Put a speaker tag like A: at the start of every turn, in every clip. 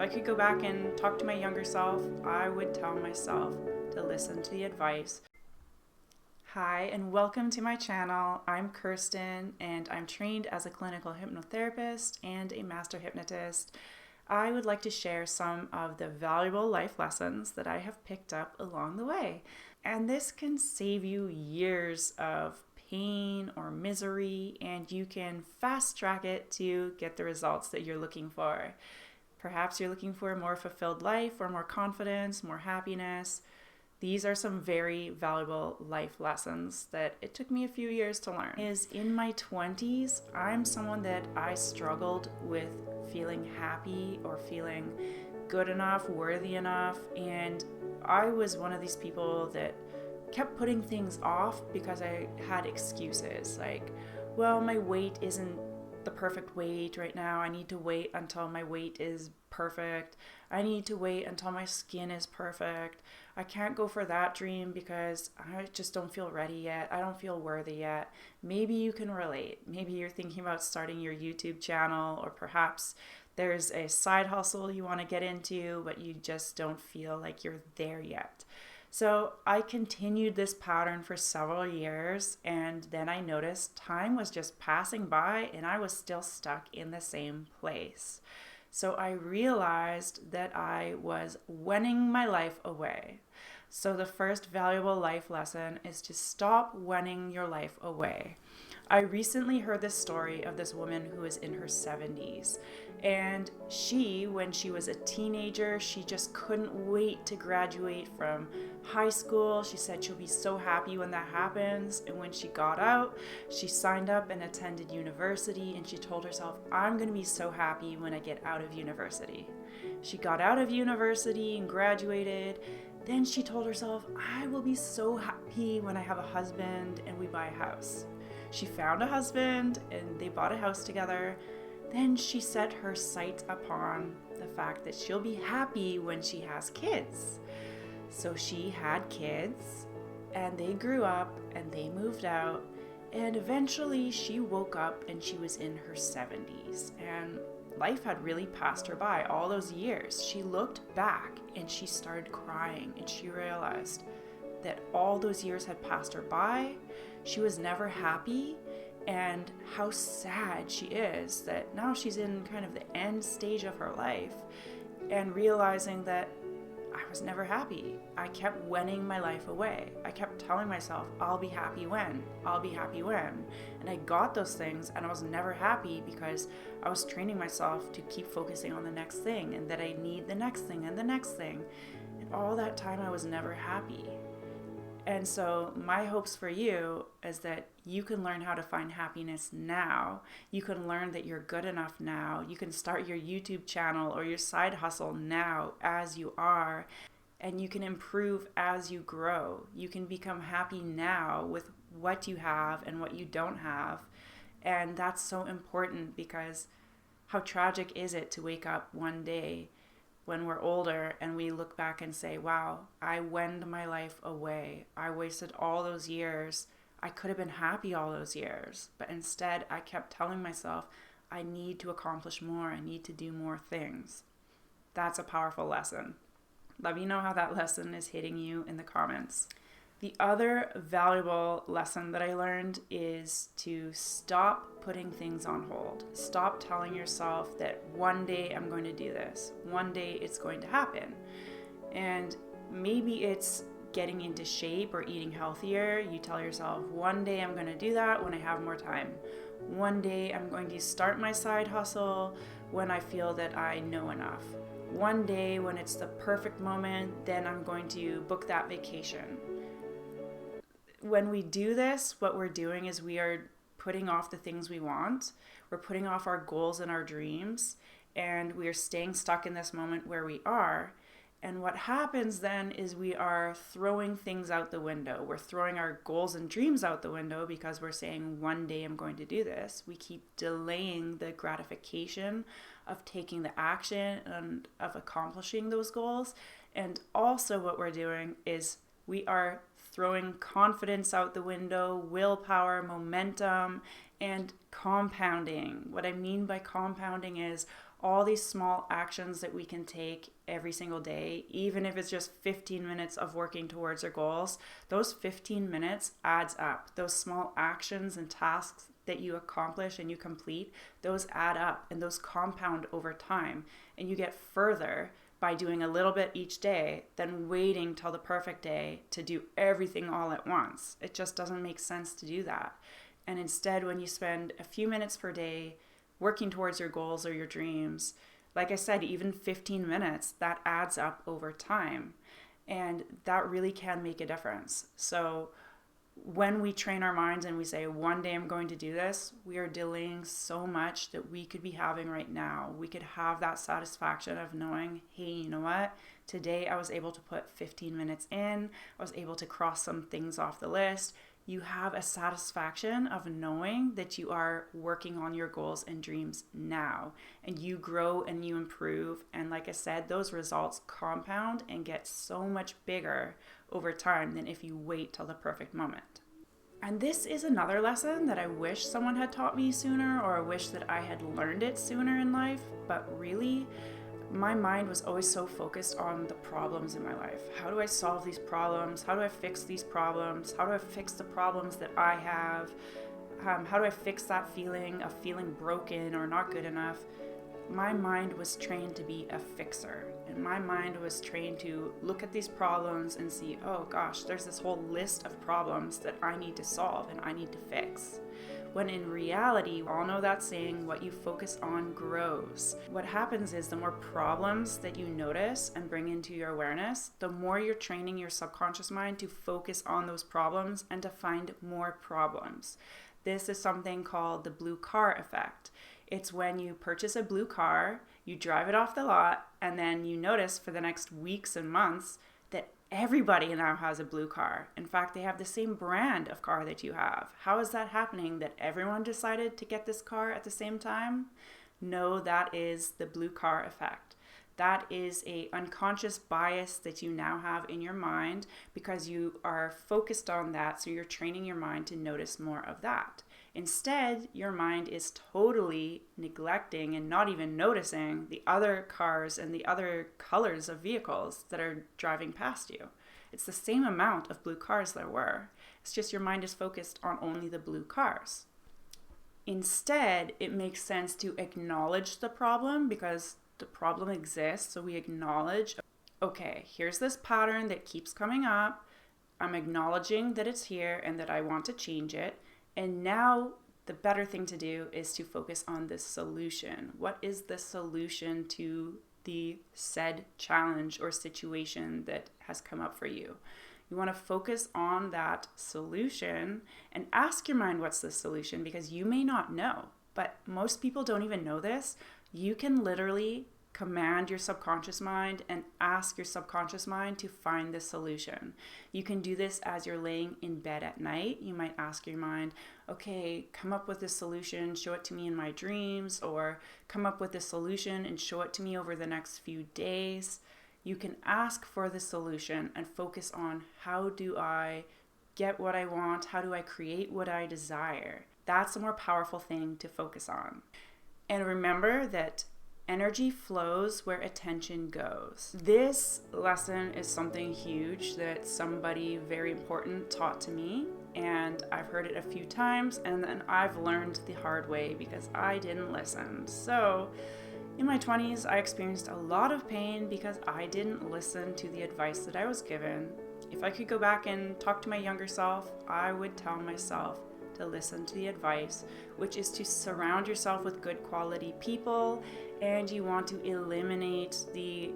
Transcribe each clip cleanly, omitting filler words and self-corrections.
A: I could go back and talk to my younger self, I would tell myself to listen to the advice. Hi, and welcome to my channel. I'm Kirsten, and I'm trained as a clinical hypnotherapist and a master hypnotist. I would like to share some of the valuable life lessons that I have picked up along the way. And this can save you years of pain or misery, and you can fast track it to get the results that you're looking for. Perhaps you're looking for a more fulfilled life or more confidence, more happiness. These are some very valuable life lessons that it took me a few years to learn. In my 20s, I'm someone that I struggled with feeling happy or feeling good enough, worthy enough, and I was one of these people that kept putting things off because I had excuses like, well, my weight isn't the perfect weight right now. I need to wait until my weight is perfect. I need to wait until my skin is perfect. I can't go for that dream because I just don't feel ready yet. I don't feel worthy yet. Maybe you can relate. Maybe you're thinking about starting your YouTube channel, or perhaps there's a side hustle you want to get into, but you just don't feel like you're there yet. So I continued this pattern for several years, and then I noticed time was just passing by and I was still stuck in the same place. So I realized that I was winning my life away. So the first valuable life lesson is to stop winning your life away. I recently heard this story of this woman who is in her 70s. And when she was a teenager, she just couldn't wait to graduate from high school. She said she'll be so happy when that happens. And when she got out, she signed up and attended university. And she told herself, I'm going to be so happy when I get out of university. She got out of university and graduated. Then she told herself, I will be so happy when I have a husband and we buy a house. She found a husband and they bought a house together. Then she set her sights upon the fact that she'll be happy when she has kids. So she had kids, and they grew up and they moved out, and eventually she woke up and she was in her 70s, and life had really passed her by all those years. She looked back and she started crying, and she realized that all those years had passed her by. She was never happy, and how sad she is that now she's in kind of the end stage of her life and realizing that I was never happy. I kept winning my life away. I kept telling myself, I'll be happy when. And I got those things and I was never happy because I was training myself to keep focusing on the next thing, and that I need the next thing and the next thing. And all that time I was never happy. And so my hopes for you is that you can learn how to find happiness now. You can learn that you're good enough now. You can start your YouTube channel or your side hustle now as you are. And you can improve as you grow. You can become happy now with what you have and what you don't have. And that's so important, because how tragic is it to wake up one day when we're older and we look back and say, wow, I wenned my life away. I wasted all those years. I could have been happy all those years. But instead, I kept telling myself, I need to accomplish more. I need to do more things. That's a powerful lesson. Let me know how that lesson is hitting you in the comments. The other valuable lesson that I learned is to stop putting things on hold. Stop telling yourself that one day I'm going to do this. One day it's going to happen. And maybe it's getting into shape or eating healthier. You tell yourself, one day I'm going to do that when I have more time. One day I'm going to start my side hustle when I feel that I know enough. One day when it's the perfect moment, then I'm going to book that vacation. When we do this, what we're doing is we are putting off the things we want. We're putting off our goals and our dreams, and we are staying stuck in this moment where we are. And what happens then is we are throwing things out the window. We're throwing our goals and dreams out the window because we're saying, one day I'm going to do this. We keep delaying the gratification of taking the action and of accomplishing those goals. And also what we're doing is we are throwing confidence out the window, willpower, momentum, and compounding. What I mean by compounding is all these small actions that we can take every single day, even if it's just 15 minutes of working towards our goals, those 15 minutes adds up. Those small actions and tasks that you accomplish and you complete, those add up and those compound over time. And you get further by doing a little bit each day than waiting till the perfect day to do everything all at once. It just doesn't make sense to do that. And instead, when you spend a few minutes per day working towards your goals or your dreams, like I said, even 15 minutes, that adds up over time. And that really can make a difference. So when we train our minds and we say, one day I'm going to do this, we are delaying so much that we could be having right now. We could have that satisfaction of knowing, hey, you know what? Today I was able to put 15 minutes in. I was able to cross some things off the list. You have a satisfaction of knowing that you are working on your goals and dreams now, and you grow and you improve. And like I said, those results compound and get so much bigger over time than if you wait till the perfect moment. And this is another lesson that I wish someone had taught me sooner, or I wish that I had learned it sooner in life. But really, my mind was always so focused on the problems in my life. How do I solve these problems? How do I fix these problems? How do I fix the problems that I have? How do I fix that feeling of feeling broken or not good enough? My mind was trained to be a fixer, and my mind was trained to look at these problems and see, oh gosh, there's this whole list of problems that I need to solve and I need to fix. When in reality, we all know that saying, what you focus on grows. What happens is the more problems that you notice and bring into your awareness, the more you're training your subconscious mind to focus on those problems and to find more problems. This is something called the blue car effect. It's when you purchase a blue car, you drive it off the lot, and then you notice for the next weeks and months that everybody now has a blue car. In fact, they have the same brand of car that you have. How is that happening that everyone decided to get this car at the same time? No, that is the blue car effect. That is a unconscious bias that you now have in your mind because you are focused on that, so you're training your mind to notice more of that. Instead, your mind is totally neglecting and not even noticing the other cars and the other colors of vehicles that are driving past you. It's the same amount of blue cars there were. It's just your mind is focused on only the blue cars. Instead, it makes sense to acknowledge the problem because the problem exists. So we acknowledge, okay, here's this pattern that keeps coming up. I'm acknowledging that it's here and that I want to change it. And now the better thing to do is to focus on the solution. What is the solution to the said challenge or situation that has come up for you? You want to focus on that solution and ask your mind what's the solution, because you may not know, but most people don't even know this. You can literally command your subconscious mind and ask your subconscious mind to find the solution. You can do this as you're laying in bed at night. You might ask your mind, okay, come up with a solution, show it to me in my dreams, or come up with a solution and show it to me over the next few days. You can ask for the solution and focus on, how do I get what I want? How do I create what I desire? That's a more powerful thing to focus on. And remember that energy flows where attention goes. This lesson is something huge that somebody very important taught to me, and I've heard it a few times, and then I've learned the hard way because I didn't listen. So in my 20s, I experienced a lot of pain because I didn't listen to the advice that I was given. If I could go back and talk to my younger self, I would tell myself to listen to the advice, which is to surround yourself with good quality people, and you want to eliminate the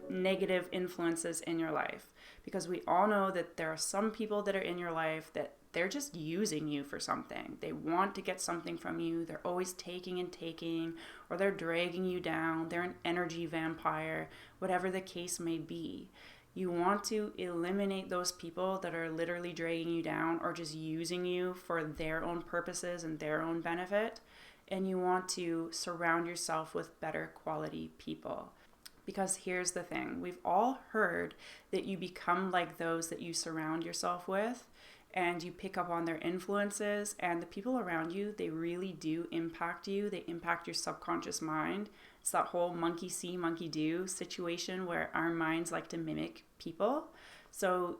A: negative influences in your life, because we all know that there are some people that are in your life that they're just using you for something. They want to get something from you. They're always taking and taking, or they're dragging you down. They're an energy vampire, whatever the case may be. You want to eliminate those people that are literally dragging you down or just using you for their own purposes and their own benefit. And you want to surround yourself with better quality people. Because here's the thing, we've all heard that you become like those that you surround yourself with, and you pick up on their influences, and the people around you, they really do impact you. They impact your subconscious mind. It's that whole monkey see, monkey do situation where our minds like to mimic people. So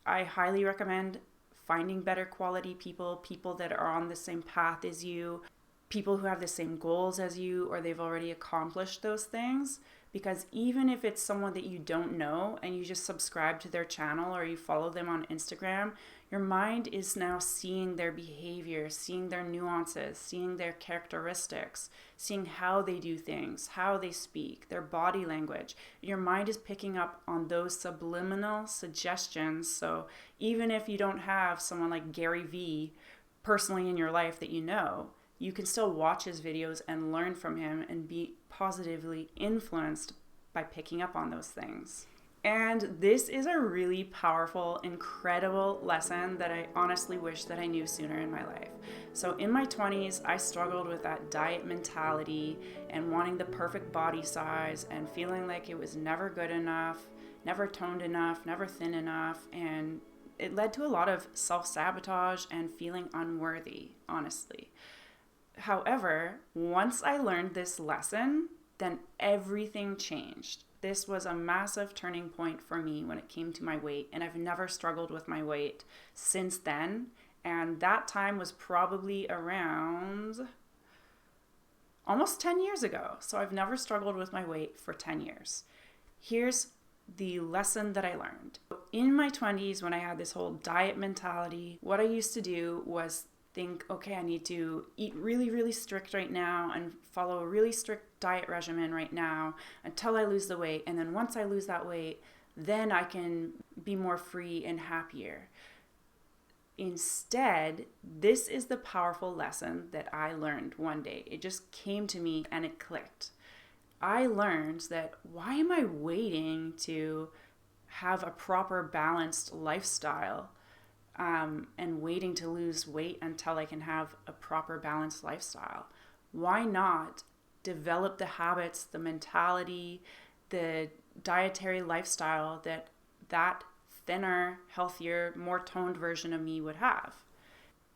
A: I highly recommend finding better quality people, people that are on the same path as you, people who have the same goals as you, or they've already accomplished those things. Because even if it's someone that you don't know and you just subscribe to their channel or you follow them on Instagram, your mind is now seeing their behavior, seeing their nuances, seeing their characteristics, seeing how they do things, how they speak, their body language. Your mind is picking up on those subliminal suggestions. So even if you don't have someone like Gary Vee personally in your life that you know, you can still watch his videos and learn from him and be positively influenced by picking up on those things. And this is a really powerful, incredible lesson that I honestly wish that I knew sooner in my life. So in my 20s, I struggled with that diet mentality and wanting the perfect body size and feeling like it was never good enough, never toned enough, never thin enough. And it led to a lot of self-sabotage and feeling unworthy, honestly. However, once I learned this lesson, then everything changed. This was a massive turning point for me when it came to my weight, and I've never struggled with my weight since then. And that time was probably around almost 10 years ago. So I've never struggled with my weight for 10 years. Here's the lesson that I learned. In my 20s, when I had this whole diet mentality, what I used to do was think, okay, I need to eat really, really strict right now and follow a really strict diet regimen right now until I lose the weight. And then once I lose that weight, then I can be more free and happier. Instead, this is the powerful lesson that I learned one day. It just came to me and it clicked. I learned that why am I waiting to have a proper balanced lifestyle and waiting to lose weight until I can have a proper balanced lifestyle? Why not develop the habits, the mentality, the dietary lifestyle that thinner, healthier, more toned version of me would have?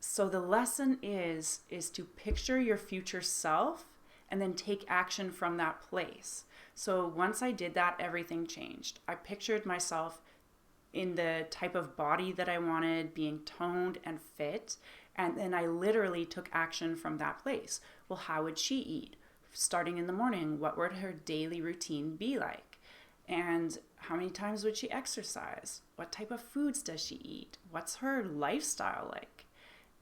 A: So the lesson is to picture your future self and then take action from that place. So once I did that, everything changed. I pictured myself in the type of body that I wanted, being toned and fit. And then I literally took action from that place. Well, how would she eat? Starting in the morning, what would her daily routine be like? And how many times would she exercise? What type of foods does she eat? What's her lifestyle like?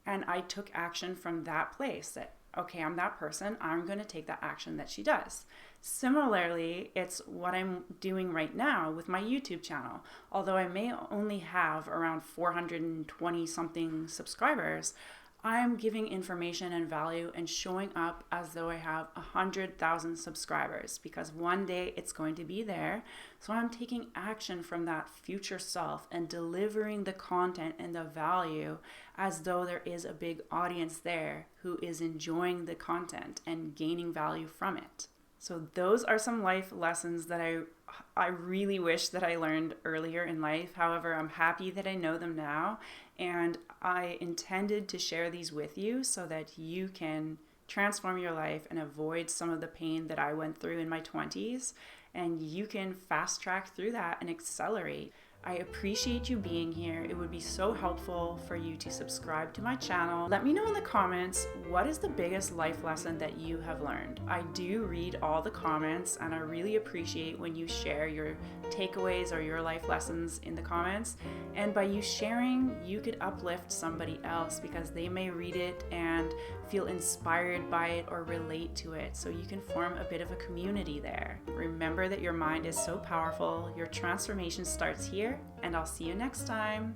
A: And I took action from that place that, okay, I'm that person. I'm going to take that action that she does. Similarly, it's what I'm doing right now with my YouTube channel. Although I may only have around 420 something subscribers, I'm giving information and value and showing up as though I have 100,000 subscribers, because one day it's going to be there. So I'm taking action from that future self and delivering the content and the value as though there is a big audience there who is enjoying the content and gaining value from it. So those are some life lessons that I really wish that I learned earlier in life. However, I'm happy that I know them now, and I intended to share these with you so that you can transform your life and avoid some of the pain that I went through in my 20s, and you can fast track through that and accelerate. I appreciate you being here. It would be so helpful for you to subscribe to my channel. Let me know in the comments, what is the biggest life lesson that you have learned? I do read all the comments, and I really appreciate when you share your takeaways or your life lessons in the comments. And by you sharing, you could uplift somebody else because they may read it and feel inspired by it or relate to it. So you can form a bit of a community there. Remember that your mind is so powerful. Your transformation starts here, and I'll see you next time.